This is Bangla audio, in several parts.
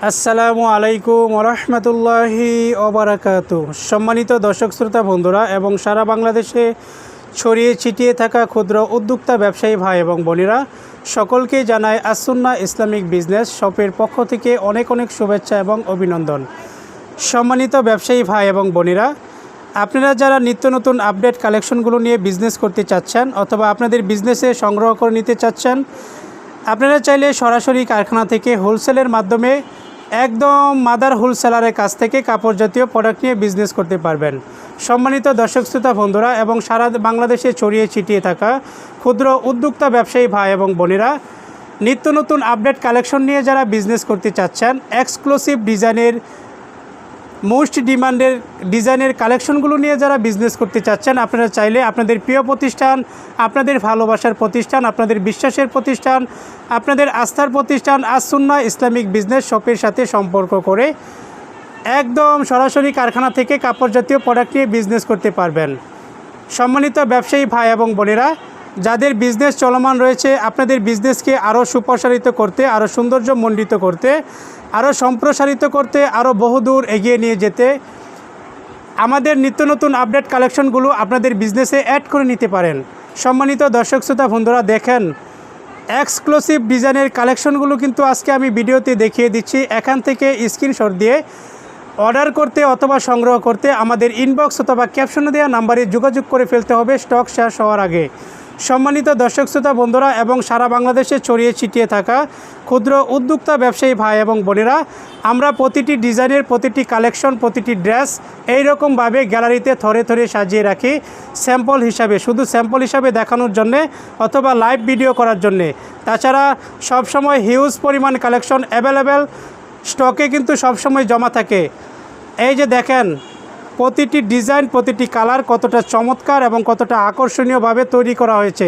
আসসালামু আলাইকুম ওরহমতুল্লাহি ওবারাকাতু। সম্মানিত দর্শক শ্রোতা বন্ধুরা এবং সারা বাংলাদেশে ছড়িয়ে ছিটিয়ে থাকা ক্ষুদ্র উদ্যোক্তা ব্যবসায়ী ভাই এবং বোনেরা সকলকে জানায় আসুন্না ইসলামিক বিজনেস শপের পক্ষ থেকে অনেক অনেক শুভেচ্ছা এবং অভিনন্দন। সম্মানিত ব্যবসায়ী ভাই এবং বোনেরা, আপনারা যারা নিত্য নতুন আপডেট কালেকশনগুলো নিয়ে বিজনেস করতে চাচ্ছেন অথবা আপনাদের বিজনেসে সংগ্রহ করে নিতে চাচ্ছেন, আপনারা চাইলে সরাসরি কারখানা থেকে হোলসেলের মাধ্যমে একদম মাদার হোলসেলারের কাছ থেকে কাপড় জাতীয় প্রোডাক্ট নিয়ে বিজনেস করতে পারবেন। সম্মানিত দর্শক শ্রোতা বন্ধুরা এবং সারা বাংলাদেশে ছড়িয়ে ছিটিয়ে থাকা ক্ষুদ্র উদ্যোক্তা ব্যবসায়ী ভাই এবং বোনেরা, নিত্য নতুন আপডেট কালেকশন নিয়ে যারা বিজনেস করতে চাচ্ছেন, এক্সক্লুসিভ ডিজাইনের মোস্ট ডিমান্ডের ডিজাইনের কালেকশনগুলো নিয়ে যারা বিজনেস করতে চাচ্ছেন, আপনারা চাইলে আপনাদের প্রিয় প্রতিষ্ঠান, আপনাদের ভালোবাসার প্রতিষ্ঠান, আপনাদের বিশ্বাসের প্রতিষ্ঠান, আপনাদের আস্থার প্রতিষ্ঠান আসুন্না ইসলামিক বিজনেস শপের সাথে সম্পর্ক করে একদম সরাসরি কারখানা থেকে কাপড় জাতীয় প্রোডাক্ট নিয়ে বিজনেস করতে পারবেন। সম্মানিত ব্যবসায়ী ভাই এবং বোনেরা, যাদের বিজনেস চলমান রয়েছে, আপনাদের বিজনেসকে আরও সুপ্রসারিত করতে, আরও সৌন্দর্যমণ্ডিত করতে, আরও সম্প্রসারিত করতে, আরও বহুদূর এগিয়ে নিয়ে যেতে আমাদের নিত্য নতুন আপডেট কালেকশনগুলো আপনাদের বিজনেসে অ্যাড করে নিতে পারেন। সম্মানিত দর্শক শ্রোতা বন্ধুরা, দেখেন এক্সক্লুসিভ ডিজাইনের কালেকশনগুলো কিন্তু আজকে আমি ভিডিওতে দেখিয়ে দিচ্ছি। এখান থেকে স্ক্রিনশট দিয়ে অর্ডার করতে অথবা সংগ্রহ করতে আমাদের ইনবক্স অথবা ক্যাপশনে দেওয়া নাম্বারে যোগাযোগ করে ফেলতে হবে স্টক শেষ হওয়ার আগে। সম্মানিত দর্শক শ্রোতা বন্ধুরা এবং সারা বাংলাদেশে ছড়িয়ে ছিটিয়ে থাকা ক্ষুদ্র উদ্যোক্তা ব্যবসায়ী ভাই এবং বোনেরা, আমরা প্রতিটি ডিজাইনের প্রতিটি কালেকশন, প্রতিটি ড্রেস এইরকমভাবে গ্যালারিতে থরে থরে সাজিয়ে রাখি স্যাম্পল হিসাবে, শুধু স্যাম্পল হিসাবে দেখানোর জন্যে অথবা লাইভ ভিডিও করার জন্যে। তাছাড়া সবসময় হিউজ পরিমাণ কালেকশন অ্যাভেলেবেল স্টকে কিন্তু সবসময় জমা থাকে। এই যে দেখেন প্রতিটি ডিজাইন, প্রতিটি কালার কতটা চমৎকার এবং কতটা আকর্ষণীয়ভাবে তৈরি করা হয়েছে।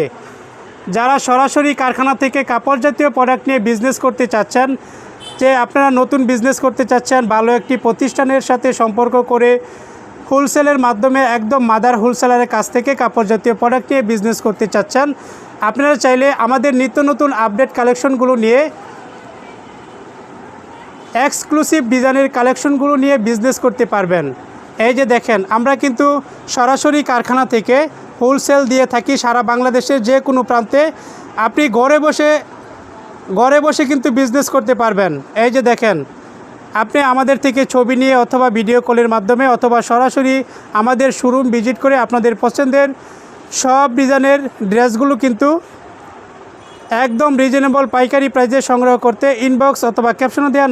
যারা সরাসরি কারখানা থেকে কাপড় জাতীয় প্রোডাক্ট নিয়ে বিজনেস করতে চাচ্ছেন, যে আপনারা নতুন বিজনেস করতে চাচ্ছেন, ভালো একটি প্রতিষ্ঠানের সাথে সম্পর্ক করে হোলসেলের মাধ্যমে একদম মাদার হোলসেলারের কাছ থেকে কাপড় জাতীয় প্রোডাক্ট নিয়ে বিজনেস করতে চাচ্ছেন, আপনারা চাইলে আমাদের নিত্য নতুন আপডেট কালেকশনগুলো নিয়ে, এক্সক্লুসিভ ডিজাইনের কালেকশনগুলো নিয়ে বিজনেস করতে পারবেন। এই যে দেখেন, আমরা কিন্তু সরাসরি কারখানা থেকে হোলসেল দিয়ে থাকি সারা বাংলাদেশের যে কোনো প্রান্তে। আপনি ঘরে বসে কিন্তু বিজনেস করতে পারবেন। এই যে দেখেন, আপনি আমাদের থেকে ছবি নিয়ে অথবা ভিডিও কলের মাধ্যমে অথবা সরাসরি আমাদের শোরুম ভিজিট করে আপনাদের পছন্দের সব ডিজাইনের ড্রেসগুলো কিন্তু একদম রিজনেবল পাইকারি প্রাইসে সংগ্রহ করতে ইনবক্স অথবা ক্যাপশনে দেওয়া